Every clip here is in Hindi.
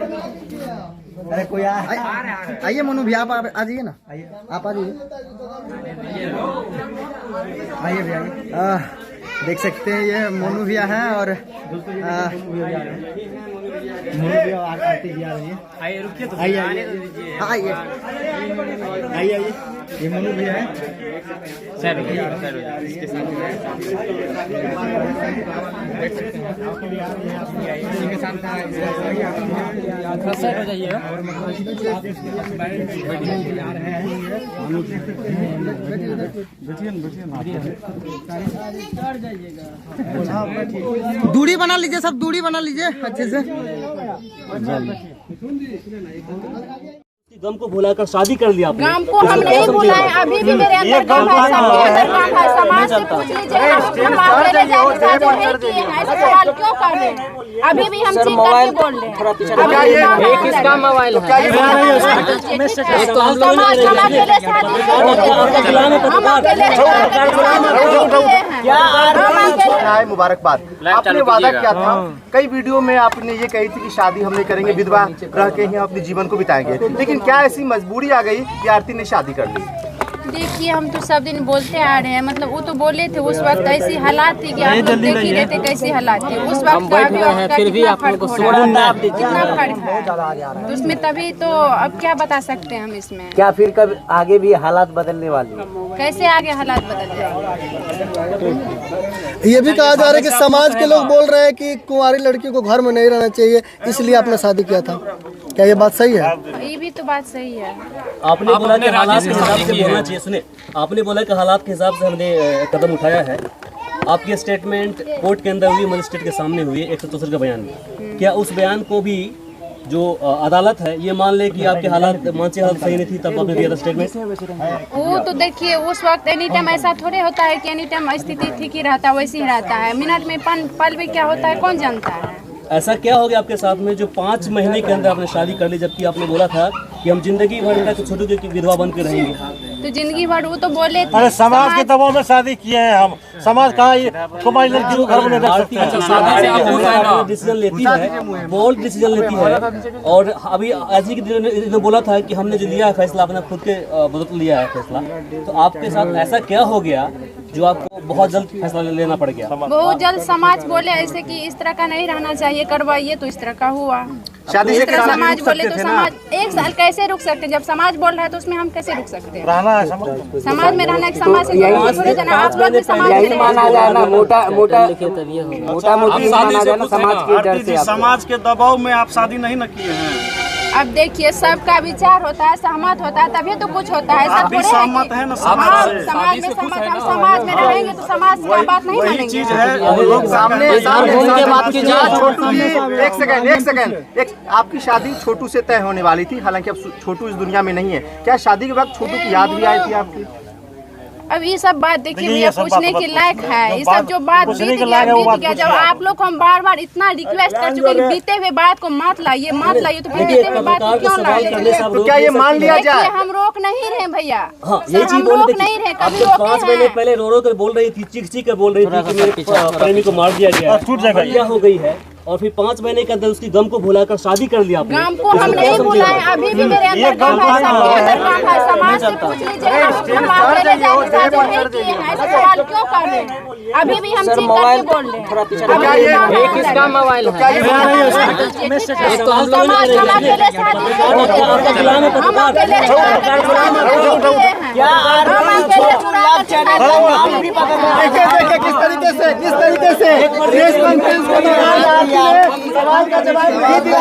अरे कोई आइए मनु भी आप आ जाइए ना, आइए आप आ जाइए, आइए भैया। देख सकते हैं ये मोनू भैया हैं और मोनू भैया आरती भी आ रही है। आइए रुकिए तो, आइए आइए आइए आइए, ये मोनू भैया है सर, इसके साथ सर हो जाइए। दूरी बना लीजिए, सब दूरी बना लीजिए अच्छे से। गम को भुलाकर शादी कर लिया आपने। गम को हम नहीं भुलाए, अभी भी मेरे अंदर गम है, सबके अंदर गम है। समाज से पूछ लीजिए, हम अकेले जाके शादी नहीं किए हैं, ऐसा सवाल क्यों कर रहे हैं? अभी भी हम चीख करके बोल रहे हैं। ये किसका मोबाइल है? मुबारकबाद। आपने वादा किया था, कई वीडियो में आपने ये कही थी कि शादी हम नहीं करेंगे, विधवा रह के ही अपने जीवन को बिताएंगे, लेकिन क्या ऐसी मजबूरी आ गई कि आरती ने शादी कर ली? देखिए हम तो सब दिन बोलते आ रहे हैं, मतलब वो तो बोले थे उस वक्त ऐसी हालात थी कि आप लोग देख ही रहे थे कैसी हालात थी उस वक्त का, अभी फिर भी आप लोग को कितना फर्क है तो उसमें, तभी तो अब क्या बता सकते हैं हम इसमें। क्या फिर कब आगे भी हालात बदलने वाली? कैसे आगे हालात बदल जाएंगे? ये भी कहा जा रहा है कि समाज के लोग बोल रहे हैं कि कुंवारी लड़की को घर में नहीं रहना चाहिए, इसलिए आपने शादी किया था। क्या ये बात सही है? ये भी तो बात सही है। आपने बोला कि हालात के हिसाब से बोलना चाहिए। सुने, आपने बोला कि हालात के हिसाब से हमने कदम उठाया है। आपकी स्टेटमेंट कोर्ट के अंदर हुई, मजिस्ट्रेट के सामने हुई 174 का बयान। क्या उस बयान को भी जो अदालत है ये मान ले कि आपके हालात मानसिक हालत सही नहीं थी तब आपने दिया था स्टेटमेंट? वो तो देखिए उस वक्त एनी टाइम ऐसा थोड़े होता है कि एनी टाइम स्थिति ठीक ही रहता है, वैसे ही रहता है। मिनट में पल भी क्या होता है कौन जानता है। ऐसा क्या हो गया आपके साथ में जो 5 महीने के अंदर आपने शादी कर ली, जबकि आपने बोला था कि हम जिंदगी भर तक छोटू की विधवा बन के रहेंगे? तो जिंदगी भर वो तो बोले थे। अरे समाज के दबाव में शादी किए हैं हम। समाज कहाँ ये कुमारी लड़की को घर में नहीं रख सकते हैं। डिसीजन लेती है, बोल्ड डिसीजन लेती है। और अभी ऐसी के दिन ने बोला था कि हमने जो लिया है फैसला अपना खुद के बदौलत लिया है फैसला, तो आपके साथ ऐसा क्या हो गया जो आपको बहुत जल्द फैसला लेना पड़ गया? बहुत जल्द समाज बोले ऐसे कि इस तरह का नहीं रहना चाहिए, करवाइए, तो इस तरह का हुआ। शादी से समाज बोले तो समाज 1 साल कैसे रुक सकते? जब समाज बोल रहा है तो उसमें हम कैसे रुक सकते हैं? समाज में रहना, एक समाज से थोड़े जाना। आप लोग भी समाज में माना जाए ना, मोटा मोटी माना जाए ना समाज के डर से। समाज के दबाव में आप शादी नहीं न किए हैं। अब देखिए सबका विचार होता है, सहमत होता है, तभी तो कुछ होता है। सब थोड़े सहमत है ना समाज में सहमत, हम समाज में रहेंगे तो समाज की बात नहीं मानेंगे। चीज है लोग सामने बात कीजिए। छोटू जी एक सेकंड, आपकी शादी छोटू से तय होने वाली थी, हालांकि अब छोटू इस दुनिया में नहीं है। क्या शादी के वक्त छोटू की याद भी आई थी आपकी? अब ये सब बात देखिए भैया पूछने के लायक है। ये सब जो बात बीत गया। जब आप लोग को हम बार इतना रिक्वेस्ट कर चुके हैं बीते हुए बात को मत लाइए, तो फिर बीते हुए बात को क्यों लाइए? तो क्या ये मान लिया जाए? हम रोक नहीं रहे भैया, ये चीज बोल रही नहीं रहे, कभी 5 महीने पहले रो कर बोल रही थी, चीख कर बोल रही थी कि मेरे प्रेमी को मार दिया गया, क्या हो गई है? और फिर 5 महीने के अंदर उसकी गम को भुलाकर शादी कर लिया आपने। गम को हम नहीं भुलाए, अभी भी मेरे अंदर गम है, सबके अंदर गम है। समाज से पूछ लीजिए, हम अकेले जाके शादी नहीं किए हैं, ऐसा सवाल क्यों कर रहे हैं? अभी भी हम चीख करके बोल रहे हैं। ये किसका मोबाइल है? समाज हम अकेले शादी नहीं किए हैं, हम अकेले किस तरीके से प्रेस कॉन्फ्रेंस को सवाल का जवाब नहीं दिया।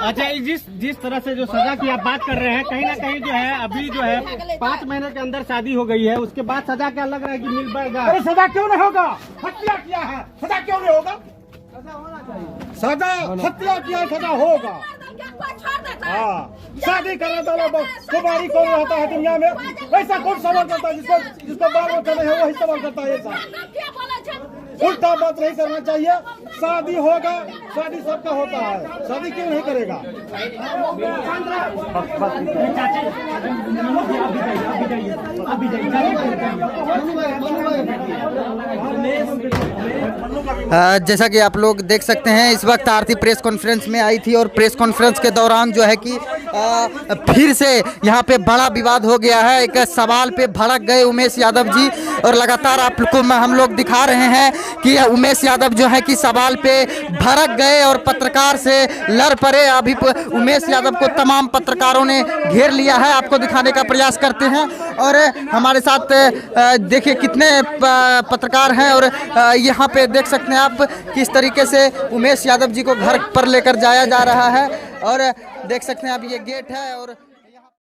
अच्छा, जिस तरह से जो सजा की आप बात कर रहे हैं, कहीं ना कहीं जो है अभी जो है 5 महीने के अंदर शादी हो गई है, उसके बाद सजा क्या लग रहा है कि मिल पाएगा? अरे सजा क्यों नहीं होगा? हत्या किया है, सजा क्यों नहीं होगा? सजा हत्या किया, सजा होगा। हाँ, शादी करने वाला कुमारी कौन रहता है दुनिया में? ऐसा कौन सवाल करता है जिसको बाल बच्चा नहीं है वही सवाल करता है। ऐसा उल्टा बात नहीं करना चाहिए। शादी होगा, शादी सबका होता है, शादी क्यों नहीं करेगा? जैसा कि आप लोग देख सकते हैं इस वक्त आरती प्रेस कॉन्फ्रेंस में आई थी और प्रेस कॉन्फ्रेंस के दौरान जो है कि फिर से यहाँ पे बड़ा विवाद हो गया है। एक सवाल पे भड़क गए उमेश यादव जी और लगातार आपको हम लोग दिखा रहे हैं कि उमेश यादव जो है कि सवाल पे भड़क गए और पत्रकार से लड़ पड़े। अभी उमेश यादव को तमाम पत्रकारों ने घेर लिया है, आपको दिखाने का प्रयास करते हैं। और हमारे साथ देखिए कितने पत्रकार हैं और यहाँ पे देख सकते हैं आप किस तरीके से उमेश यादव जी को घर पर लेकर जाया जा रहा है। और देख सकते हैं आप ये गेट है और